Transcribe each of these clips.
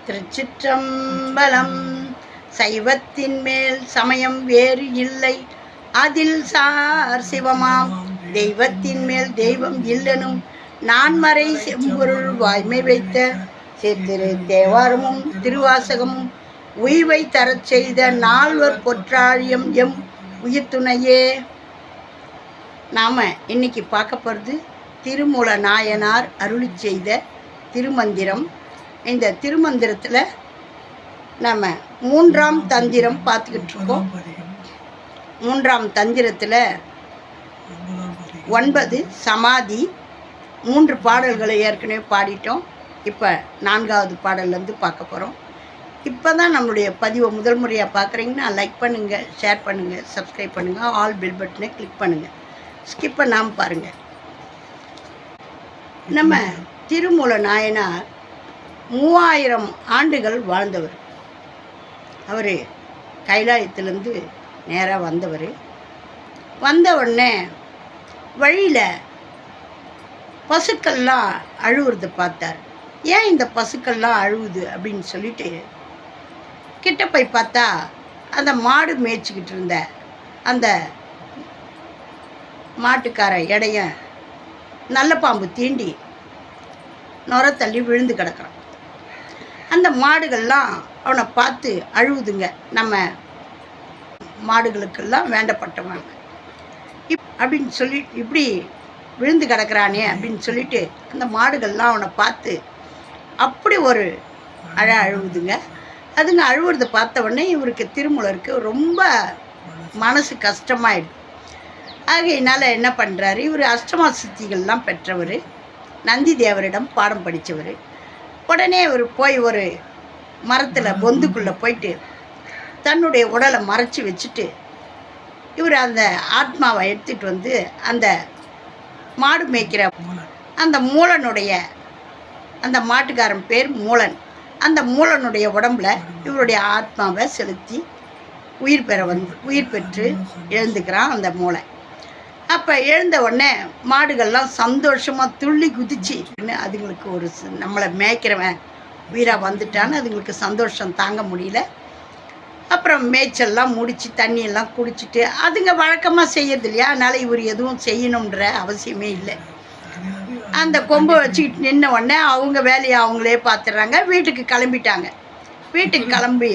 திருச்சிற்றம்பலம். சைவத்தின் மேல் சமயம் வேறு இல்லை, அதில் சார் சிவமாம். தெய்வத்தின் மேல் தெய்வம் இல்லெனும் நான்மறை செம்பொருள் வாய்மை வைத்த சித்திரு தேவாரமும் திருவாசகமும் உய்வை தரச் செய்த நால்வர் பொற்றாழியம் எம் உயிர் துணையே. நாம் இன்னைக்கு பார்க்க போகிறது திருமூல நாயனார் அருளி செய்த திருமந்திரம். இந்த திருமந்திரத்தில் நம்ம 3ஆம் தந்திரம் பார்த்துக்கிட்டு இருக்கோம். 3ஆம் தந்திரத்தில் 9 சமாதி 3 பாடல்களை ஏற்கனவே பாடிட்டோம். இப்போ 4ஆவது பாடல்லேருந்து பார்க்க போகிறோம். இப்போ தான் நம்மளுடைய பதிவை முதல் முறையாக பார்க்குறீங்கன்னா லைக் பண்ணுங்கள், ஷேர் பண்ணுங்கள், சப்ஸ்கிரைப் பண்ணுங்கள், ஆல் பெல் பட்டனை கிளிக் பண்ணுங்கள், ஸ்கிப் பண்ணாமல் பாருங்கள். நம்ம திருமூல நாயனார் 3000 ஆண்டுகள் வாழ்ந்தவர். அவர் கைலாயத்திலேருந்து நேராக வந்தவர். வந்த உடனே வழியில் பசுக்கள்லாம் அழுவுறதை பார்த்தார். ஏன் இந்த பசுக்கள்லாம் அழுவுது அப்படின்னு சொல்லிட்டு கிட்ட போய் பார்த்தா அந்த மாடு மேய்ச்சிக்கிட்டு இருந்த அந்த மாட்டுக்கார இடைய நல்ல பாம்பு தீண்டி நுர தள்ளி விழுந்து கிடக்கிறான். அந்த மாடுகள்லாம் அவனை பார்த்து அழுவுதுங்க. நம்ம மாடுகளுக்கெல்லாம் வேண்டப்பட்டவங்க அப்படின்னு சொல்லி இப்படி விழுந்து கிடக்கிறானே அப்படின்னு சொல்லிட்டு அந்த மாடுகள்லாம் அவனை பார்த்து அப்படி ஒரு அழுவுதுங்க. அதுங்க அழுவுறதை பார்த்த உடனே இவருக்கு திருமூலருக்கு ரொம்ப மனசு கஷ்டமாயிடுது. ஆகையினால் என்ன பண்ணுறாரு, இவர் அஷ்டமா சித்திகள்லாம் பெற்றவர், நந்தி தேவரிடம் பாடம் படித்தவர். உடனே இவர் போய் ஒரு மரத்தில் பொந்துக்குள்ளே போயிட்டு தன்னுடைய உடலை மறைச்சி வச்சுட்டு இவர் அந்த ஆத்மாவை எடுத்துகிட்டு வந்து அந்த மாடு மேய்க்கிற அந்த மூலனுடைய, அந்த மாட்டுக்காரன் பேர் மூலன், அந்த மூலனுடைய உடம்புல இவருடைய ஆத்மாவை செலுத்தி உயிர் பெற்று எழுந்துக்கிறான் அந்த மூளை. அப்போ எழுந்த உடனே மாடுகள்லாம் சந்தோஷமாக துள்ளி குதிச்சு அதுங்களுக்கு ஒரு நம்மளை மேய்க்கிறவன் உயிராக வந்துட்டான்னு அதுங்களுக்கு சந்தோஷம் தாங்க முடியல. அப்புறம் மேய்ச்சல்லாம் முடித்து தண்ணியெல்லாம் குடிச்சிட்டு அதுங்க வழக்கமாக செய்யறது இல்லையா, அதனால் இவர் எதுவும் செய்யணுன்ற அவசியமே இல்லை. அந்த கொம்பை வச்சுக்கிட்டு நின்ன உடனே அவங்க வேலையை அவங்களே பார்த்துடுறாங்க. வீட்டுக்கு கிளம்பிட்டாங்க. வீட்டுக்கு கிளம்பி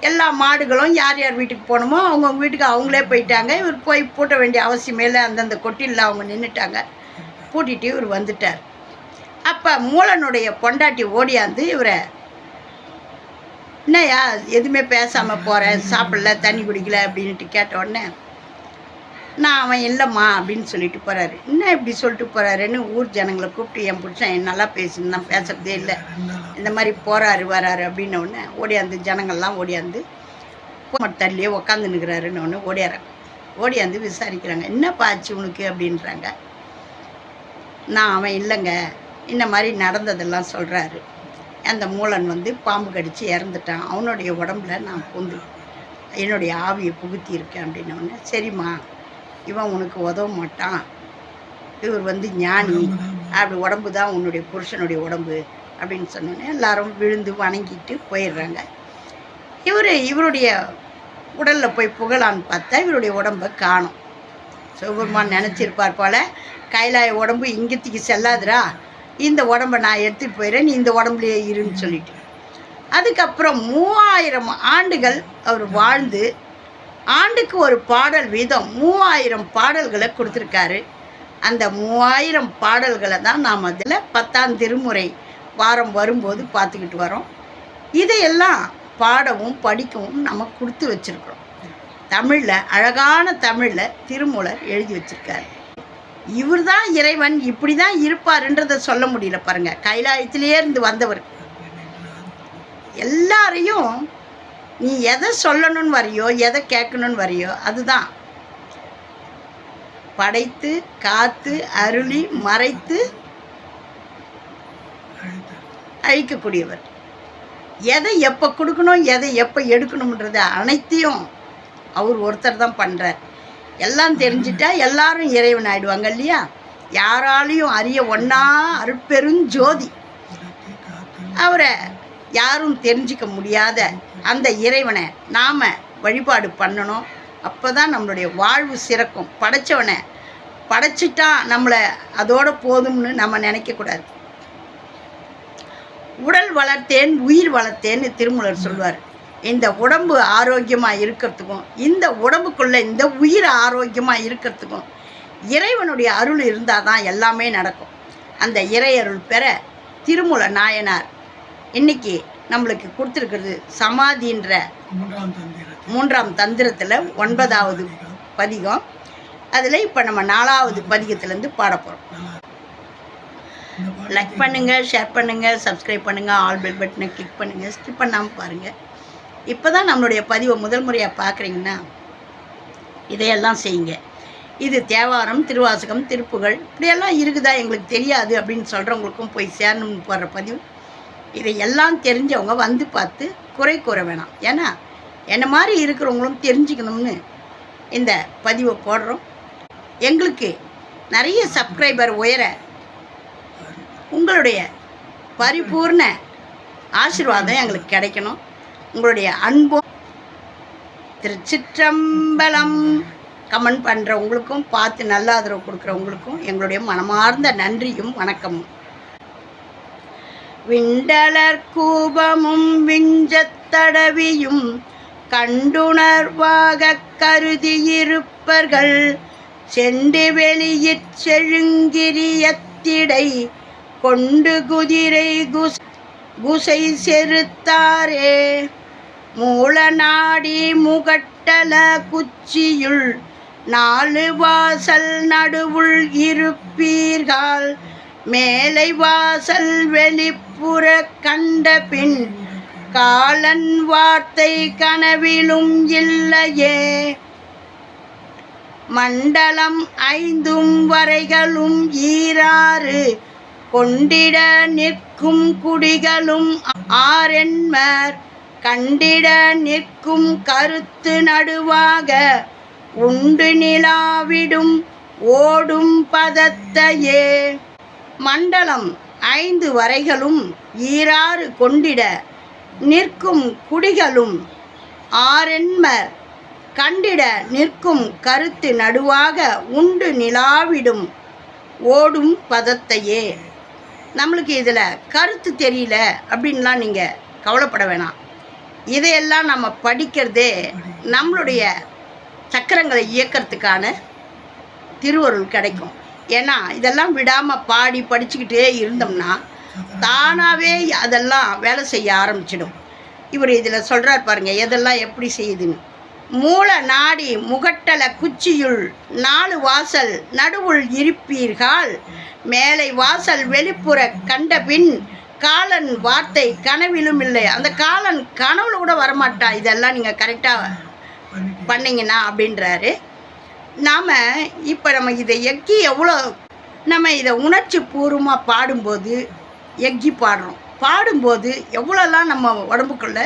எல்லா மாடுகளும் யார் யார் வீட்டுக்கு போகணுமோ அவங்கவுங்க வீட்டுக்கு அவங்களே போயிட்டாங்க. இவர் போய் பூட்ட வேண்டிய அவசியமே இல்லை. அந்தந்த கொட்டிலில் அவங்க நின்றுட்டாங்க. பூட்டிட்டு இவர் வந்துட்டார். அப்போ மூலனுடைய பொண்டாட்டி ஓடியாந்து இவரை, என்னையா எதுவுமே பேசாமல் போகிறேன், சாப்பிடல, தண்ணி குடிக்கல அப்படின்ட்டு கேட்ட உடனே நான் அவன் இல்லைம்மா அப்படின்னு சொல்லிட்டு போகிறாரு. என்ன இப்படி சொல்லிட்டு போகிறாருன்னு ஊர் ஜனங்களை கூப்பிட்டு என் புருஷன் நல்லா பேசுன்னு பேசுகிறதே இல்லை, இந்த மாதிரி போகிறாரு வராரு அப்படின்ன உடனே ஓடியாந்து ஜனங்கள்லாம் ஓடியாந்து தள்ளியே உக்காந்துன்னுக்கிறாருன்னு ஒன்று ஓடியாந்து விசாரிக்கிறாங்க. என்னப்பா ஆச்சு உனக்கு அப்படின்றாங்க. நான் அவன் இல்லைங்க, இந்த மாதிரி நடந்ததெல்லாம் சொல்கிறாரு. அந்த மூலன் வந்து பாம்பு கடித்து இறந்துட்டான், அவனுடைய உடம்புல நான் கொண்டு என்னுடைய ஆவியை புகுத்தியிருக்கேன் அப்படின்னோடனே, சரிம்மா இவன் உனக்கு உதவ மாட்டான், இவர் வந்து ஞானி, அப்படி உடம்பு தான் உன்னுடைய புருஷனுடைய உடம்பு அப்படின்னு சொன்னோன்னே எல்லாரும் விழுந்து வணங்கிட்டு போயிடுறாங்க. இவருடைய உடலில் போய் புகழான்னு பார்த்தா இவருடைய உடம்பை காணும். சிவபெருமான் நினச்சிருப்பார் போல், கைலாய உடம்பு இங்கத்துக்கு செல்லாதுரா, இந்த உடம்பை நான் எடுத்துகிட்டு போயிடுறேன், நீ இந்த உடம்புலையே இருன்னு சொல்லிட்டு. அதுக்கப்புறம் 3000 ஆண்டுகள் அவர் வாழ்ந்து ஆண்டுக்கு ஒரு பாடல் வீதம் 3000 பாடல்களை கொடுத்துருக்காரு. அந்த 3000 பாடல்களை தான் நாம் அதில் 10ஆம் திருமுறை வாரம் வரும்போது பார்த்துக்கிட்டு வரோம். இதையெல்லாம் பாடவும் படிக்கவும் நம்ம கொடுத்து வச்சுருக்கிறோம். தமிழில், அழகான தமிழில் திருமூலர் எழுதி வச்சுருக்காரு. இவர் தான் இறைவன், இப்படி தான் இருப்பாருன்றதை சொல்ல முடியல பாருங்கள். கைலாயத்திலேயே இருந்து வந்தவர். எல்லாரையும் நீ எதை சொல்லணும்னு வரையோ, எதை கேட்கணும்னு வரையோ அதுதான் படைத்து காத்து அருளி மறைத்து அழிக்கக்கூடியவர். எதை எப்போ கொடுக்கணும், எதை எப்போ எடுக்கணும்ன்றத அனைத்தையும் அவர் ஒருத்தர் தான் பண்ணுறார். எல்லாம் தெரிஞ்சிட்டா எல்லாரும் இறைவன் ஆயிடுவாங்க இல்லையா. யாராலையும் அறிய ஒன்றா அருட்பெருஞ்சோதி அவரை யாரும் தெரிஞ்சிக்க முடியாத அந்த இறைவனை நாம் வழிபாடு பண்ணணும். அப்போ தான் நம்மளுடைய வாழ்வு சிறக்கும். படைச்சவனை படைச்சிட்டான் நம்மளை அதோட போதும்னு நம்ம நினைக்கக்கூடாது. உடல் வளர்த்தேன் உயிர் வளர்த்தேன்னு திருமூலர் சொல்வார். இந்த உடம்பு ஆரோக்கியமாக இருக்கிறதுக்கும் இந்த உடம்புக்குள்ளே இந்த உயிர் ஆரோக்கியமாக இருக்கிறதுக்கும் இறைவனுடைய அருள் இருந்தால் தான் எல்லாமே நடக்கும். அந்த இறை அருள் பெற திருமூல நாயனார் இன்னைக்கு நம்மளுக்கு கொடுத்துருக்கிறது சமாதின்ற 3ஆம் தந்திரத்தில் 9வது பதிகம். அதில் இப்போ நம்ம 4வது பதிகத்திலேருந்து பாட போகிறோம். லைக் பண்ணுங்கள், ஷேர் பண்ணுங்கள், சப்ஸ்கிரைப் பண்ணுங்கள், ஆல் பெல் பட்டனை கிளிக் பண்ணுங்கள், ஸ்கிப் பண்ணாமல் பாருங்கள். இப்போ தான் நம்மளுடைய பதிவை முதல் முறையாக பார்க்குறீங்கன்னா இதையெல்லாம் செய்யுங்க. இது தேவாரம், திருவாசகம், திருப்புகழ் இப்படியெல்லாம் இருக்குதா எங்களுக்கு தெரியாது அப்படின்னு சொல்கிறவங்களுக்கும் போய் சேரணும்னு போடுற பதிவு. இதையெல்லாம் தெரிஞ்சவங்க வந்து பார்த்து குறை கூற வேணாம். ஏன்னா என்ன மாதிரி இருக்கிறவங்களும் தெரிஞ்சுக்கணும்னு இந்த பதிவை போடுறோம். எங்களுக்கு நிறைய சப்ஸ்கிரைபர் உயர உங்களுடைய பரிபூர்ண ஆசீர்வாதம் எங்களுக்கு கிடைக்கணும். உங்களுடைய அன்பும் திருச்சிற்றம்பலம் கமெண்ட் பண்ணுறவங்களுக்கும் பார்த்து நல்ல ஆதரவு கொடுக்குறவங்களுக்கும் எங்களுடைய மனமார்ந்த நன்றியும் வணக்கமும். விண்டலர் கூபமும் விஞ்சத்தடவியும் கண்டுணர்வாக கருதியிருப்பர்கள் செண்டு வெளியிற் செழுங்கிரியத்திடை கொண்டு குதிரை குசை செருத்தாரே மூல நாடி முகட்டல குச்சியுள் 4 வாசல் நடுவுள் இருப்பீர்கள் மேலை வாசல் வெளிப்புற கண்ட பின் காலன் வார்த்தை கனவிலும் இல்லையே மண்டலம் 5 வரைகளும் 6 கொண்டிட நிற்கும் குடிகளும் 6 என்மர் கண்டிட நிற்கும் கருத்து நடுவாக உண்டு நிலாவிடும் ஓடும் பதத்தையே மண்டலம் 5 வரைகளும் 6 கொண்டிட நிற்கும் குடிகளும் 6 என்மர் கண்டிட நிற்கும் கருத்து நடுவாக உண்டு நிலாவிடும் ஓடும் பதத்தையே. நம்மளுக்கு இதில் கருத்து தெரியல அப்படின்லாம் நீங்கள் கவலைப்பட வேணாம். இதையெல்லாம் நம்ம படிக்கிறதே நம்மளுடைய சக்கரங்களை இயக்கிறதுக்கான திருவருள் கிடைக்கும். ஏன்னா இதெல்லாம் விடாமல் பாடி படிச்சுக்கிட்டே இருந்தோம்னா தானாகவே அதெல்லாம் வேலை செய்ய ஆரம்பிச்சிடும். இவர் இதில் சொல்கிறார் பாருங்கள் எதெல்லாம் எப்படி செய்யுதுன்னு. மூல நாடி முகட்டல குச்சியுள் 4 வாசல் நடுவுள் இருப்பீர்கள் மேலை வாசல் வெளிப்புற கண்ட பின் காலன் வார்த்தை கனவிலும் இல்லை. அந்த காலன் கனவுல கூட வரமாட்டான். இதெல்லாம் நீங்கள் கரெக்டாக பண்ணிங்கன்னா அப்படின்றாரு. நாம் இப்போ நம்ம இதை எக்கி எவ்வளோ நம்ம இதை உணர்ச்சி பூர்வமாக பாடும்போது எக்கி பாடும்போது எவ்வளோலாம் நம்ம உடம்புக்குள்ள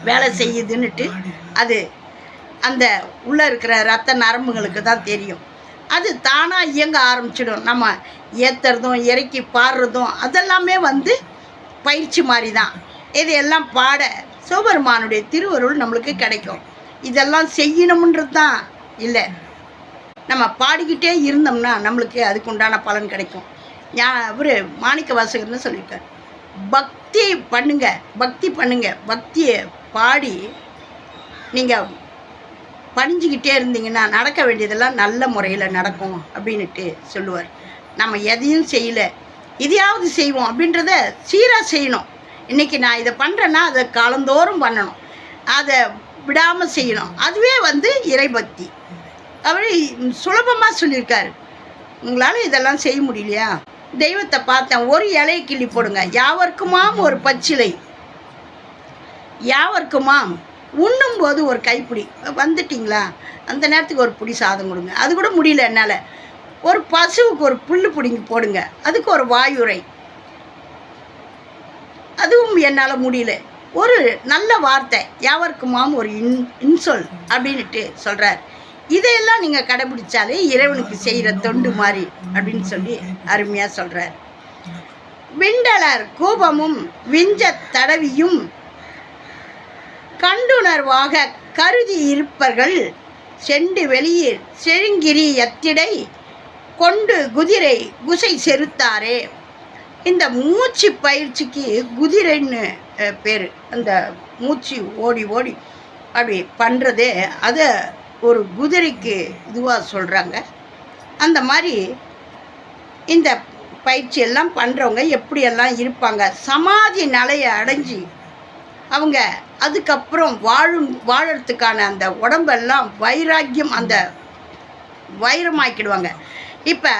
வேலை செய்யுதுன்னுட்டு அது அந்த உள்ளே இருக்கிற ரத்த நரம்புகளுக்கு தான் தெரியும். அது தானாக இயங்க ஆரம்பிச்சிடும். நம்ம ஏற்றுறதும் இறக்கி பாடுறதும் அதெல்லாமே பயிற்சி மாதிரி தான். இதையெல்லாம் பாட சிவபெருமானுடைய திருவருள் நம்மளுக்கு கிடைக்கும். இதெல்லாம் செய்யணும்ன்றது தான் இல்லை, நம்ம பாடிக்கிட்டே இருந்தோம்னா நம்மளுக்கு அதுக்குண்டான பலன் கிடைக்கும். இவர் மாணிக்க வாசகர்னு சொல்லியிருக்கார், பக்தி பண்ணுங்க, பக்தியை பாடி நீங்கள் பணிஞ்சிக்கிட்டே இருந்தீங்கன்னா நடக்க வேண்டியதெல்லாம் நல்ல முறையில் நடக்கும் அப்படின்ட்டு சொல்லுவார். நம்ம எதையும் செய்யலை, இதையாவது செய்வோம் அப்படின்றத சீராக செய்யணும். இன்றைக்கி நான் இதை பண்ணுறேன்னா அதை காலந்தோறும் பண்ணணும், அதை விடாமல் செய்யணும். அதுவே இறைபக்தி. அவர் சுலபமாக சொல்லியிருக்காரு. உங்களால் இதெல்லாம் செய்ய முடியலையா? தெய்வத்தை பார்த்தேன், ஒரு இலையை கிள்ளி போடுங்க, யாவர்க்குமாம் ஒரு பச்சிலை, யாவர்க்குமாம் உண்ணும்போது ஒரு கைப்பிடி வந்துட்டிங்களா அந்த நேரத்துக்கு ஒரு பிடி சாதம் கொடுங்க. அது கூட முடியல என்னால், ஒரு பசுவுக்கு ஒரு புல்லு பிடிங்கி போடுங்க, அதுக்கு ஒரு வாயுரை, அதுவும் என்னால் முடியல. ஒரு நல்ல வார்த்தை, யாவர்க்குமாம் ஒரு இன்சொல் அப்படின்ட்டு சொல்கிறார். இதையெல்லாம் நீங்கள் கடைபிடிச்சாலே இறைவனுக்கு செய்கிற தொண்டு மாதிரி அப்படின்னு சொல்லி அருமையாக சொல்கிறார். விண்டலர் கூபமும் விஞ்சத் தடவியும் கண்டுணர்வாக கருதி இருப்பர்கள் செண்டு வெளியீர் செழுங்கிரி எத்திடை கொண்டு குதிரை குசை செருத்தாரே. இந்த மூச்சு பயிற்சிக்கு குதிரைன்னு பேர். அந்த மூச்சு ஓடி ஓடி அப்படி பண்ணுறதே அதை ஒரு குதிரைக்கு இதுவாக சொல்கிறாங்க. அந்த மாதிரி இந்த பயிற்சியெல்லாம் பண்ணுறவங்க எப்படியெல்லாம் இருப்பாங்க, சமாதி நிலையை அடைஞ்சி அவங்க அதுக்கப்புறம் வாழறதுக்கான அந்த உடம்பெல்லாம் வைராக்கியம், அந்த வைரமாக்கிடுவாங்க. இப்போ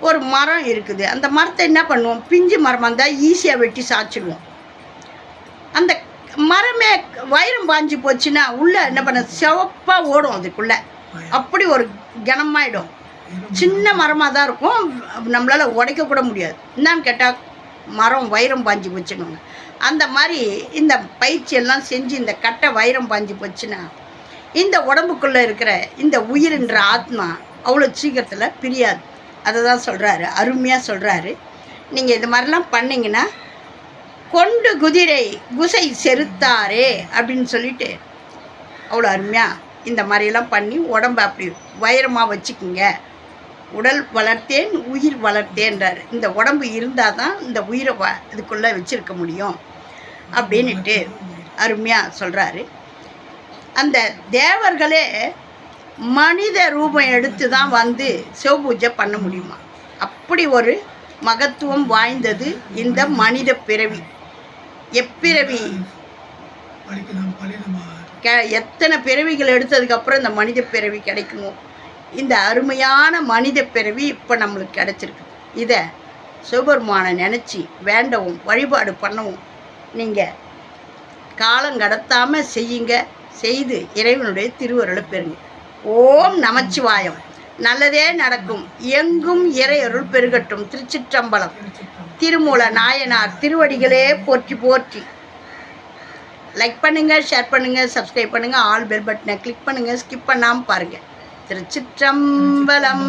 ஒரு மரம் இருக்குது, அந்த மரத்தை என்ன பண்ணுவோம், பிஞ்சு மரமாக இருந்தால் ஈஸியாக வெட்டி சாய்ச்சிடுவோம். அந்த மரமே வைரம் பாஞ்சு போச்சுன்னா உள்ளே என்ன பண்ண சிவப்பாக ஓடும், அதுக்குள்ளே அப்படி ஒரு கனமாயிடும். சின்ன மரமாக தான் இருக்கும், நம்மளால் உடைக்கக்கூட முடியாது. என்னான்னு கேட்டால் மரம் வைரம் பாஞ்சு போச்சுன்னு. அந்த மாதிரி இந்த பயிற்சியெல்லாம் செஞ்சு இந்த கட்டை வைரம் பாஞ்சு போச்சுன்னா இந்த உடம்புக்குள்ளே இருக்கிற இந்த உயிர்ன்ற ஆத்மா அவ்வளோ சீக்கிரத்தில் பிரியாது. அதை தான் சொல்கிறாரு, அருமையாக சொல்கிறாரு. நீங்கள் இது மாதிரிலாம் பண்ணிங்கன்னா கொண்டு குதிரை குசை செருத்தாரே அப்படின்னு சொல்லிட்டு அவ்வளோ அருமையாக இந்த மாதிரியெல்லாம் பண்ணி உடம்பை அப்படி வைரமாக வச்சுக்குங்க. உடல் வளர்த்தேன் உயிர் வளர்த்தேன்றார். இந்த உடம்பு இருந்தால் தான் இந்த உயிரை இதுக்குள்ளே வச்சுருக்க முடியும் அப்படின்ட்டு அருமையாக சொல்கிறாரு. அந்த தேவர்களே மனித ரூபம் எடுத்து தான் வந்து சிவபூஜை பண்ண முடியுமா. அப்படி ஒரு மகத்துவம் வாய்ந்தது இந்த மனித பிறவி. எப்பிறவி எத்தனை பிறவிகள் எடுத்ததுக்கப்புறம் இந்த மனித பிறவி கிடைக்குமோ, இந்த அருமையான மனித பிறவி இப்போ நம்மளுக்கு கிடச்சிருக்கு. இதை சிவபெருமானை நினச்சி வேண்டவும் வழிபாடு பண்ணவும் நீங்கள் காலம் கடத்தாமல் செய்யுங்க. செய்து இறைவனுடைய திருவருளை பெறுங்க. ஓம் நமச்சிவாயம். நல்லதே நடக்கும். எங்கும் இறையருள் பெருகட்டும். திருச்சிற்றம்பலம். திருமூல நாயனார் திருவடிகளே போற்றி போற்றி. லைக் பண்ணுங்கள், ஷேர் பண்ணுங்கள், சப்ஸ்கிரைப் பண்ணுங்கள், ஆல் பெல் பட்டனை கிளிக் பண்ணுங்கள், ஸ்கிப் பண்ணாமல் பாருங்கள். திருச்சிற்றம்பலம்.